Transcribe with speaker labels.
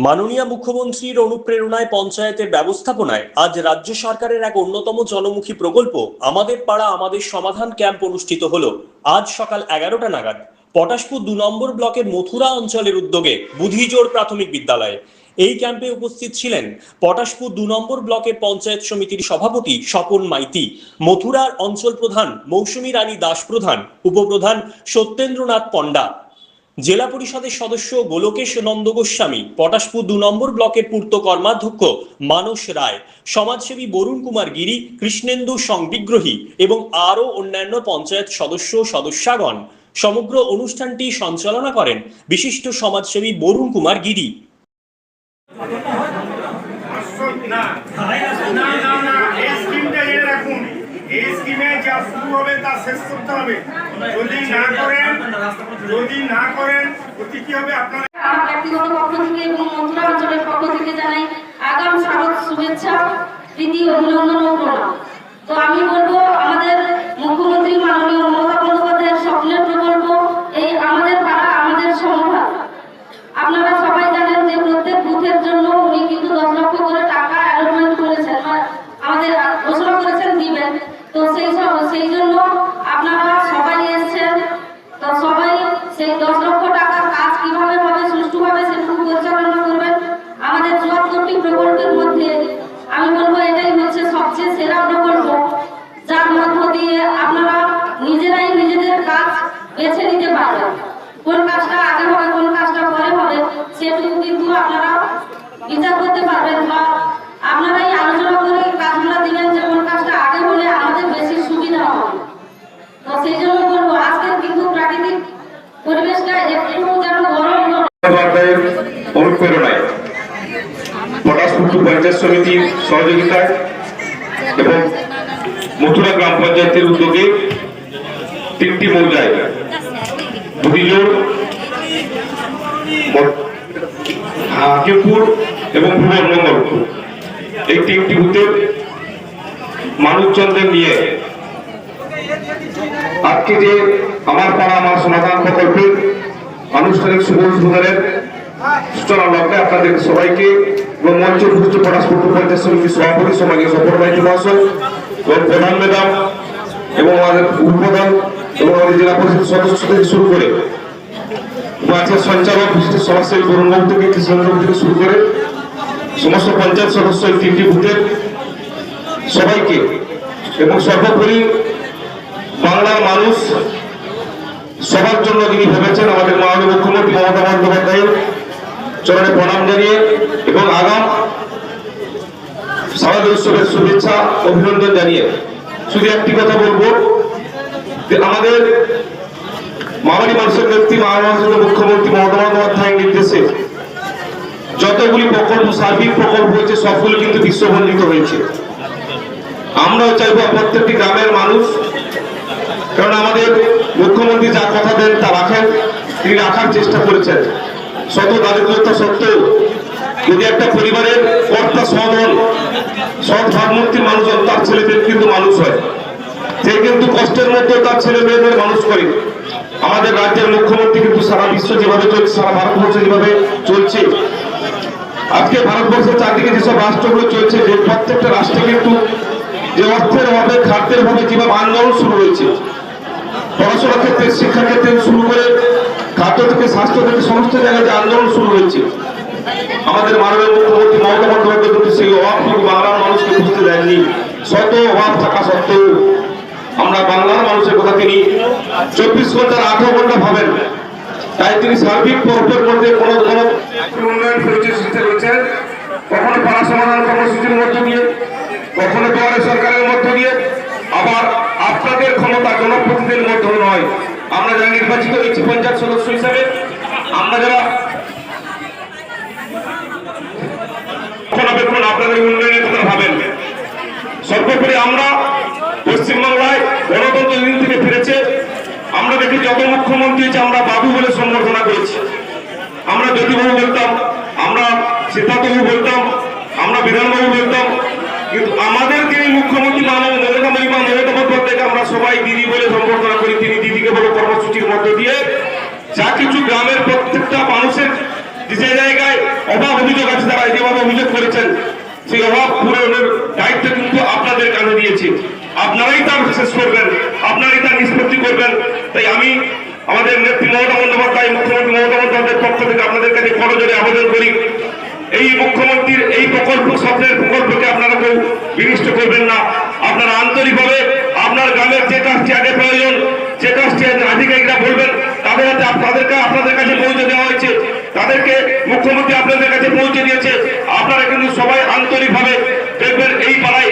Speaker 1: মাননীয় মুখ্যমন্ত্রীর অনুপ্রেরণায় পঞ্চায়েতের ব্যবস্থাপনায় আজ রাজ্য সরকারের এক অন্যতম জনমুখী প্রকল্প আমাদের পাড়া আমাদের সমাধান ক্যাম্প অনুষ্ঠিত হলো আজ সকাল 11টা নাগাদ পটাশপুর 2 নম্বর ব্লকের মথুরা অঞ্চলের উদ্যোগে বুধিজোড় প্রাথমিক বিদ্যালয়ে। এই ক্যাম্পে উপস্থিত ছিলেন পটাশপুর 2 নম্বর ব্লকের পঞ্চায়েত সমিতির সভাপতি স্বপন মাইতি, মথুরার অঞ্চল প্রধান মৌসুমী রানী দাস প্রধান, উপপ্রধান সত্যেন্দ্রনাথ পণ্ডা, জেলা পরিষদের সদস্য গোলকেশ নন্দ গোস্বামী, পটাশপুর 2 নম্বর ব্লকের পূর্ত কর্মাধ্যক্ষ মানস রায়, সমাজসেবী বরুণ কুমার গিরি, কৃষ্ণেন্দু সংবিগ্রহী এবং আরও অন্যান্য পঞ্চায়েত সদস্য সদস্যগণ। সমগ্র অনুষ্ঠানটি সঞ্চালনা করেন বিশিষ্ট সমাজসেবী বরুণ কুমার গিরি।
Speaker 2: এই স্কিমে যা শুরু হবে তা শেষ করতে হবে। যদি না করেন অতি কি হবে আপনারা।
Speaker 3: আমার ব্যক্তিগত পক্ষ থেকে এবং মথুরা অঞ্চলের পক্ষ থেকে জানাই আগাম স্বাগত, শুভেচ্ছা, প্রীতি, অভিনন্দন ও প্রণাম। তো আমি বলবো আমাদের মুখ্যমন্ত্রী মাননীয় মমতা বন্দ্যোপাধ্যায়ের স্বপ্নের প্রকল্প এই আমাদের পাড়া আমাদের সমাধান। আপনারা সবাই জানেন যে প্রত্যেক বুথের জন্য উনি কিন্তু 10 লক্ষ করে টাকা অ্যালটমেন্ট করেছেন, আমাদের ঘোষণা করেছেন দিবেন। তো সেই জন্য আপনারা সবাই এসেছেন। তো সবাই সেই 10 লক্ষ টাকার কাজ কিভাবে হবে সুষ্ঠুভাবে সেটুকু পরিচালনা করবেন। আমাদের 74টি প্রকল্পের মধ্যে আমি বলবো এটাই হচ্ছে সবচেয়ে সেরা প্রকল্প, যার মধ্য দিয়ে আপনারা নিজেরাই নিজেদের কাজ বেছে নিতে পারবেন। কোন কাজটা আগে হবে কোন কাজটা পরে হবে সেটুকু কিন্তু আপনারা বিচার করতে পারবেন, বা আপনারাই আলোচনা করে কাজগুলো দিবেন যে কোন কাজটা আগে হলে আমাদের বেশি সুবিধা হবে। তো সেই জন্য বলবো আজকের কিন্তু প্রাকৃতিক পরিবেশটা একটু যেন গরম
Speaker 2: অনুপ্রেরণায় পটাশপুর পঞ্চায়েত সমিতির সহযোগিতায় এবং মথুরা গ্রাম পঞ্চায়েতের উদ্যোগে 3টি মৌজায় বুধিজোড়, হাকিমপুর এবং ভুবনমঙ্গলপুর এই 3টি বুথের মানুষজনদের নিয়ে আজকে যে আমার পাড়া আমার সমাধান প্রকল্পের আনুষ্ঠানিক শুভ উদ্বোধনের সূচনা লগ্নে আপনাদের সবাইকে এবং মঞ্চ উপস্থিত পটাশপুর পঞ্চায়েত সমিতির সভাপতি সমাজের স্বপন মাইতি মহাশয় এবং প্রধান ম্যাডাম এবং আমাদের উপপ্রধান এবং আমাদের জেলা পরিষদ সদস্য থেকে শুরু করে পঞ্চায়েত সঞ্চালক বিশিষ্ট সমাজসেবী বরুণবাবু থেকে কৃষ্ণবাবু থেকে শুরু করে সমস্ত পঞ্চায়েত সদস্য এই 3টি বুথের সবাইকে এবং সর্বোপরি বাংলার মানুষ সবার জন্য যিনি ভেবেছেন আমাদের মাননীয় মুখ্যমন্ত্রী মমতা বন্দ্যোপাধ্যায়ের চরণে প্রণাম জানিয়ে এবং আগাম শারদীয় উৎসবের শুভেচ্ছা অভিনন্দন জানিয়ে শুধু একটি কথা বলবো যে আমাদের মামারি মানুষের নেত্রী মাননীয় মুখ্যমন্ত্রী মমতা বন্দ্যোপাধ্যায়ের নির্দেশে যতগুলি প্রকল্প সার্বিক প্রকল্প হয়েছে সবগুলো কিন্তু বিশ্ববন্দিত হয়েছে। আমরাও চাইবো প্রত্যেকটি গ্রামের মানুষ, কারণ আমাদের মুখ্যমন্ত্রী যা কথা দেন তা রাখেন, তিনি রাখার চেষ্টা করেছেন। শত দারিদ্রতা সত্ত্বেও যদি একটা পরিবারের কর্তা সদন সৎ ভাবমূর্তির মানুষজন তার ছেলেদের কিন্তু মানুষ হয়, সে কিন্তু কষ্টের মধ্যে তার ছেলে মেয়েদের মানুষ করে। আমাদের রাজ্যের মুখ্যমন্ত্রী কিন্তু সারা বিশ্ব যেভাবে চলছে, সারা ভারতবর্ষ যেভাবে চলছে, আজকে ভারতবর্ষের চারদিকে যেসব রাষ্ট্রগুলো চলছে, যে প্রত্যেকটা রাষ্ট্রে কিন্তু যে অর্থের অভাবে খাদ্যের অভাবে যেভাবে আন্দোলন শুরু হয়েছে, পড়াশোনার ক্ষেত্রে শিক্ষা ক্ষেত্রে শুরু করে খাদ্য থেকে স্বাস্থ্য থেকে সমস্ত জায়গায় যে আন্দোলন শুরু হয়েছে, আমাদের মাননীয় মুখ্যমন্ত্রী মমতা বন্দ্যোপাধ্যায় কিন্তু সেই অভাবটুকু বাংলার মানুষকে বুঝতে দেননি। শত অভাব থাকা সত্ত্বেও আমরা বাংলার মানুষের কথা তিনি 24 ঘন্টার 18 ঘন্টা ভাবেন, তাই তিনি সার্বিক প্রকল্পের মধ্যে কোনো উন্নয়ন প্রচেষ্টা রয়েছেন, কখনো পাড়া সমাধান কর্মসূচির মধ্য দিয়ে, কখনো দুয়ারে সরকারের মধ্য দিয়ে, আবার আপনাদের ক্ষমতা জনপ্রতিনিধির মধ্যে নয়। আমরা যারা নির্বাচিত হয়েছি পঞ্চায়েত সদস্য হিসাবে, আমরা যারা আপনাদের উন্নয়নের কথা ভাবেন। সর্বোপরি আমরা পশ্চিমবাংলায় গণতন্ত্র দিন থেকে ফিরেছে, আমরা দেখি যত মুখ্যমন্ত্রী হয়েছে আমরা বাবু বলে সম্বর্ধনা করেছি। আমরা জ্যোতিবাবু বলতাম, আমরা সীতাবাবু বলতাম, আমরা বিধানবাবু বলতাম, কিন্তু আমাদের যিনি মুখ্যমন্ত্রী মমতা বন্দ্যোপাধ্যায়কে আমরা সবাই দিদি বলে সম্বর্ধনা করি। তিনি দিদিকে বলে কর্মসূচির মধ্য দিয়ে যা কিছু গ্রামের প্রত্যেকটা মানুষের যে জায়গায় অভাব অভিযোগ আছে, তারা যেভাবে অভিযোগ করেছেন সেই অভাব পূরণের দায়িত্ব কিন্তু আপনাদের কানে দিয়েছে। আপনারাই তার শেষ করবেন, আপনারাই তার নিষ্পত্তি করবেন। তাই আমি আমাদের নেত্রী মমতা বন্দ্যোপাধ্যায়, মুখ্যমন্ত্রী মমতা বন্দ্যোপাধ্যায়ের পক্ষ থেকে আপনাদের কাছে করজোড়ে আবেদন করি, এই মুখ্যমন্ত্রীর এই প্রকল্প, স্বপ্নের প্রকল্পকে আপনারা কেউ বিনষ্ট করবেন না। আপনারা আন্তরিকভাবে আপনার গ্রামের যে কাজটি আগে প্রয়োজন, যে কাজটি আধিকারিকরা বলবেন, তাদের হাতে আপনাদের কাছে পৌঁছে দেওয়া হয়েছে, তাদেরকে মুখ্যমন্ত্রী আপনাদের কাছে পৌঁছে দিয়েছে। আপনারা কিন্তু সবাই আন্তরিকভাবে দেখবেন এই পাড়ায়